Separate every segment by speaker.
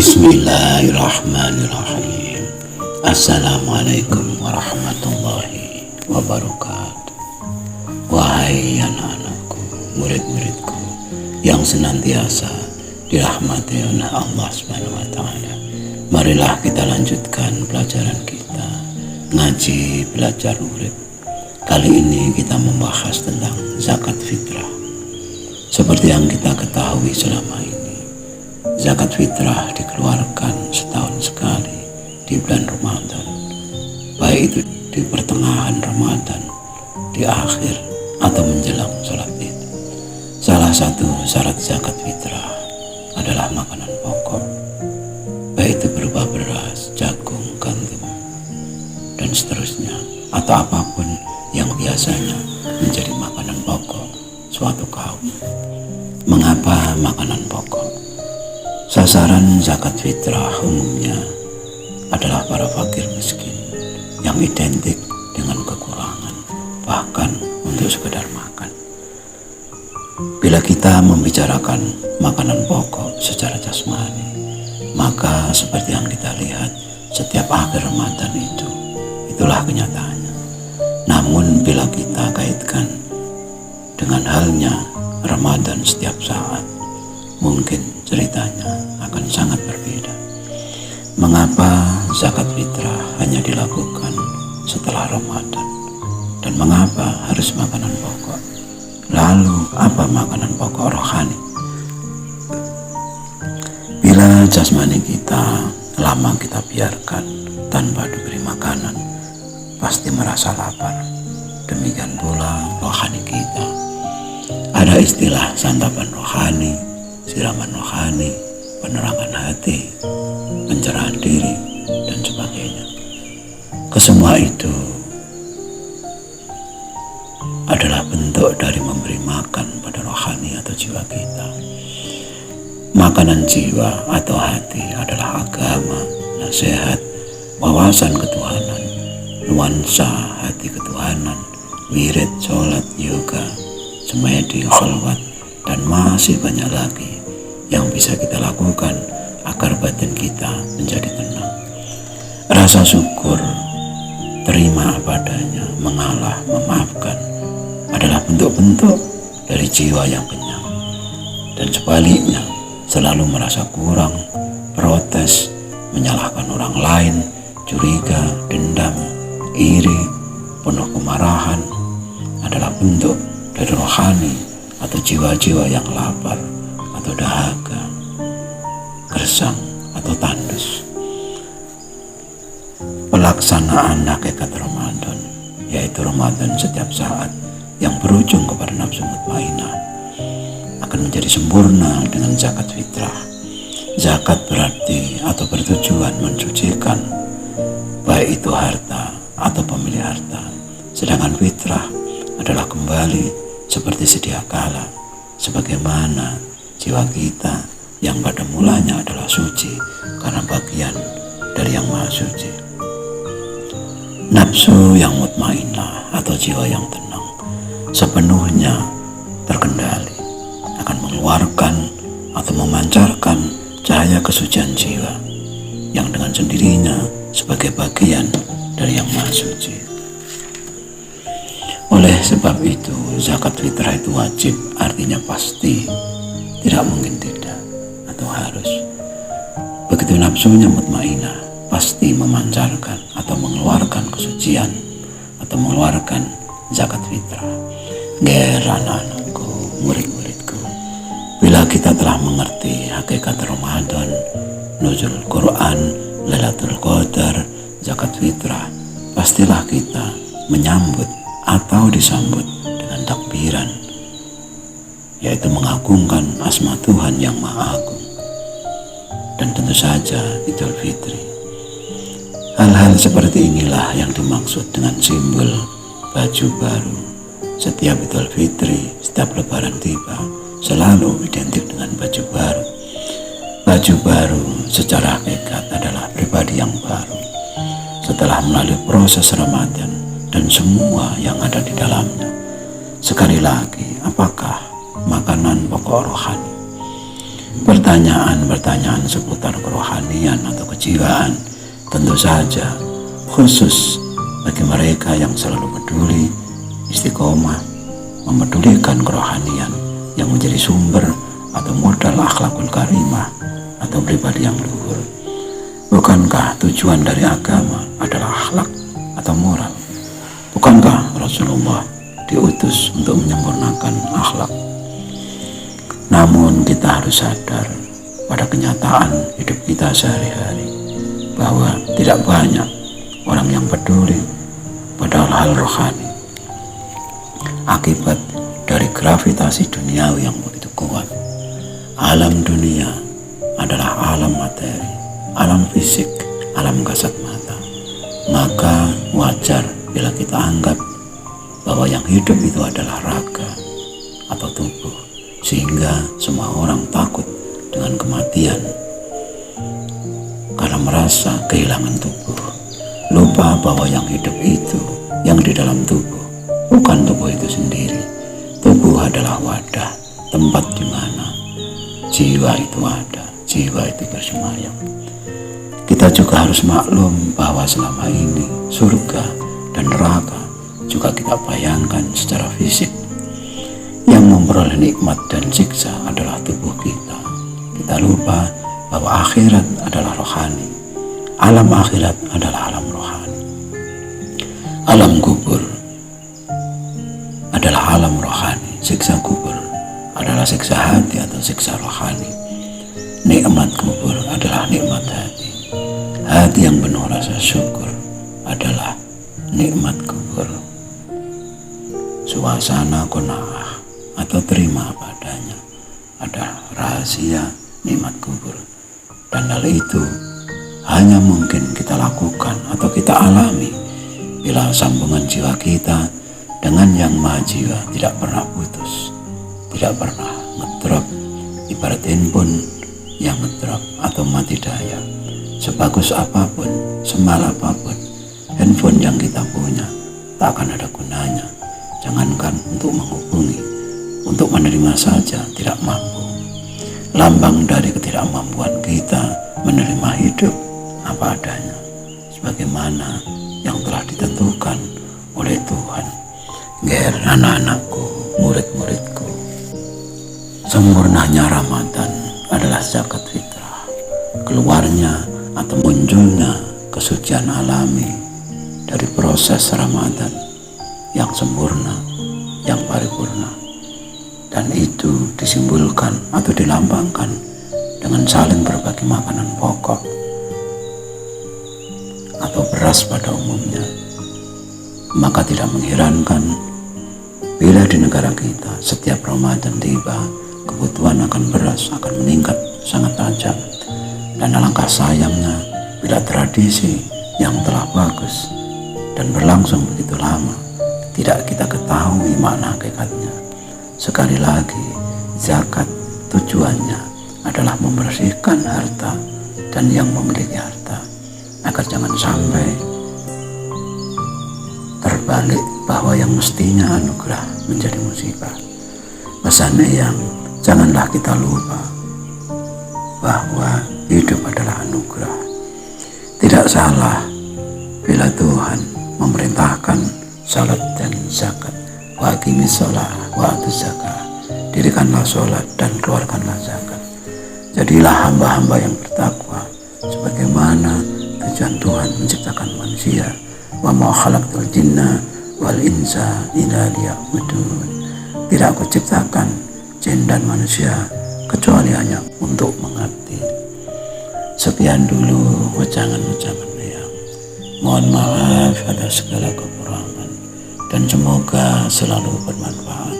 Speaker 1: Bismillahirrahmanirrahim. Assalamualaikum warahmatullahi wabarakatuh. Wahai anak-anakku, murid-muridku yang senantiasa dirahmati oleh Allah Subhanahu wa Ta'ala, marilah kita lanjutkan pelajaran kita ngaji belajar urip. Kali ini kita membahas tentang zakat fitrah. Seperti yang kita ketahui selama ini, zakat fitrah dikeluarkan setahun sekali di bulan Ramadan, baik itu di pertengahan Ramadan, di akhir, atau menjelang sholat Id. Salah satu syarat zakat fitrah adalah makanan pokok, baik itu berupa beras, jagung, gandum, dan seterusnya, atau apapun yang biasanya menjadi makanan pokok suatu kaum. Mengapa makanan pokok? Sasaran zakat fitrah umumnya adalah para fakir miskin yang identik dengan kekurangan, bahkan untuk sekedar makan. Bila kita membicarakan makanan pokok secara jasmani, maka seperti yang kita lihat setiap akhir Ramadan itulah kenyataannya. Namun bila kita kaitkan dengan halnya Ramadan setiap saat, mungkin ceritanya akan sangat berbeda. Mengapa zakat fitrah hanya dilakukan setelah Ramadan? Dan mengapa harus makanan pokok? Lalu apa makanan pokok rohani? Bila jasmani kita lama kita biarkan tanpa diberi makanan, pasti merasa lapar. Demikian pula rohani kita. Ada istilah santapan rohani, siraman rohani, penerangan hati, pencerahan diri, dan sebagainya. Kesemua itu adalah bentuk dari memberi makan pada rohani atau jiwa kita. Makanan jiwa atau hati adalah agama, nasihat, wawasan ketuhanan, nuansa hati ketuhanan, wirid, sholat, yoga, semedi, khalwat, dan masih banyak lagi yang bisa kita lakukan agar batin kita menjadi tenang. Rasa syukur, terima apa adanya, mengalah, memaafkan adalah bentuk-bentuk dari jiwa yang kenyang. Dan sebaliknya, selalu merasa kurang, protes, menyalahkan orang lain, curiga, dendam, iri, penuh kemarahan adalah bentuk dari rohani atau jiwa-jiwa yang lapar atau dahaga, gersang atau tandus. Pelaksanaan hakikat Ramadan, yaitu Ramadan setiap saat yang berujung kepada nafsu mutmainah, akan menjadi sempurna dengan zakat fitrah. Zakat berarti atau bertujuan mensucikan baik itu harta atau pemilik harta, sedangkan fitrah adalah kembali seperti sedia kala, sebagaimana jiwa kita yang pada mulanya adalah suci karena bagian dari yang maha suci. Nafsu yang mutmainah atau jiwa yang tenang sepenuhnya terkendali akan mengeluarkan atau memancarkan cahaya kesucian jiwa yang dengan sendirinya sebagai bagian dari yang maha suci. Oleh sebab itu, zakat fitrah itu wajib, artinya pasti, tidak mungkin tidak atau harus. Begitu nafsunya mutmainah, pasti memancarkan atau mengeluarkan kesucian atau mengeluarkan zakat fitrah. Anak-anakku, murid-muridku, bila kita telah mengerti hakikat Ramadan, nuzul Quran, Lailatul Qadar, zakat fitrah, pastilah kita menyambut atau disambut dengan takbiran, yaitu mengagungkan asma Tuhan yang Maha Agung, dan tentu saja Idul Fitri. Hal-hal seperti inilah yang dimaksud dengan simbol baju baru. Setiap Idul Fitri, setiap lebaran tiba, selalu identik dengan baju baru. Baju baru secara hakikat adalah pribadi yang baru setelah melalui proses Ramadan dan semua yang ada di dalamnya. Sekali lagi, apakah makanan pokok rohani? Pertanyaan-pertanyaan seputar kerohanian atau kejiwaan, tentu saja khusus bagi mereka yang selalu peduli, istiqomah, mempedulikan kerohanian yang menjadi sumber atau modal akhlakul karimah atau pribadi yang luhur. Bukankah tujuan dari agama adalah akhlak atau moral? Bukankah Rasulullah diutus untuk menyempurnakan akhlak? Namun kita harus sadar pada kenyataan hidup kita sehari-hari bahwa tidak banyak orang yang peduli pada hal rohani akibat dari gravitasi duniawi yang begitu kuat. Alam dunia adalah alam materi, alam fisik, alam kasat mata. Maka wajar bila kita anggap bahwa yang hidup itu adalah raga atau tubuh, sehingga semua orang takut dengan kematian karena merasa kehilangan tubuh, lupa bahwa yang hidup itu, yang di dalam tubuh, bukan tubuh itu sendiri. Tubuh adalah wadah, tempat di mana jiwa itu ada, jiwa itu bersemayam. Kita juga harus maklum bahwa selama ini surga dan neraka juga kita bayangkan secara fisik. Yang memperoleh nikmat dan siksa adalah tubuh kita. Kita lupa bahwa akhirat adalah rohani. Alam akhirat adalah alam rohani. Alam kubur adalah alam rohani. Siksa kubur adalah siksa hati atau siksa rohani. Nikmat kubur adalah nikmat hati. Hati yang penuh rasa syukur adalah nikmat kubur. Suasana qanaah atau terima apa adanya adalah rahasia nikmat kubur. Dan hal itu hanya mungkin kita lakukan atau kita alami bila sambungan jiwa kita dengan yang maha jiwa tidak pernah putus, tidak pernah ngedrop. Ibarat handphone yang ngedrop atau mati daya, sebagus apapun, semal apapun handphone yang kita punya, tak akan ada gunanya. Jangankan untuk menghubungi, untuk menerima saja tidak mampu. Lambang dari ketidakmampuan kita menerima hidup apa adanya, sebagaimana yang telah ditentukan oleh Tuhan. Ger anak-anakku, murid-muridku, sempurnanya Ramadan adalah zakat fitrah, keluarnya atau munculnya kesucian alami dari proses Ramadan yang sempurna, yang paripurna. Dan itu disimbolkan atau dilambangkan dengan saling berbagi makanan pokok atau beras pada umumnya. Maka tidak mengherankan bila di negara kita setiap Ramadan tiba, kebutuhan akan beras akan meningkat sangat tajam. Dan alangkah sayangnya bila tradisi yang telah bagus dan berlangsung begitu lama tidak kita ketahui makna hakikatnya. Sekali lagi, zakat tujuannya adalah membersihkan harta dan yang memiliki harta, agar jangan sampai terbalik bahwa yang mestinya anugerah menjadi musibah. Pesannya yang janganlah kita lupa bahwa hidup adalah anugerah. Tidak salah bila Tuhan memerintahkan salat dan zakat. Wa aqimis shalah wa atuz zakah. Dirikanlah sholat dan keluarkanlah zakat. Jadilah hamba-hamba yang bertakwa, sebagaimana tujuan Tuhan menciptakan manusia. Wa ma khalaqtul jinna wal insa illa liya'budun. Tidak aku ciptakan jin dan manusia kecuali hanya untuk mengabdi. Sekian dulu ucapan-ucapan yang mohon maaf atas segala kekurangan dan semoga selalu bermanfaat.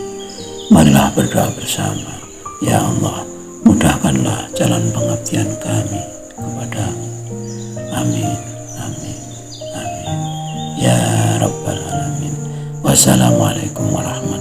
Speaker 1: Marilah berdoa bersama. Ya Allah, mudahkanlah jalan pengabdian kami kepadamu. Amin, amin, amin. Ya Rabbal Alamin. Wassalamualaikum warahmatullahi wabarakatuh.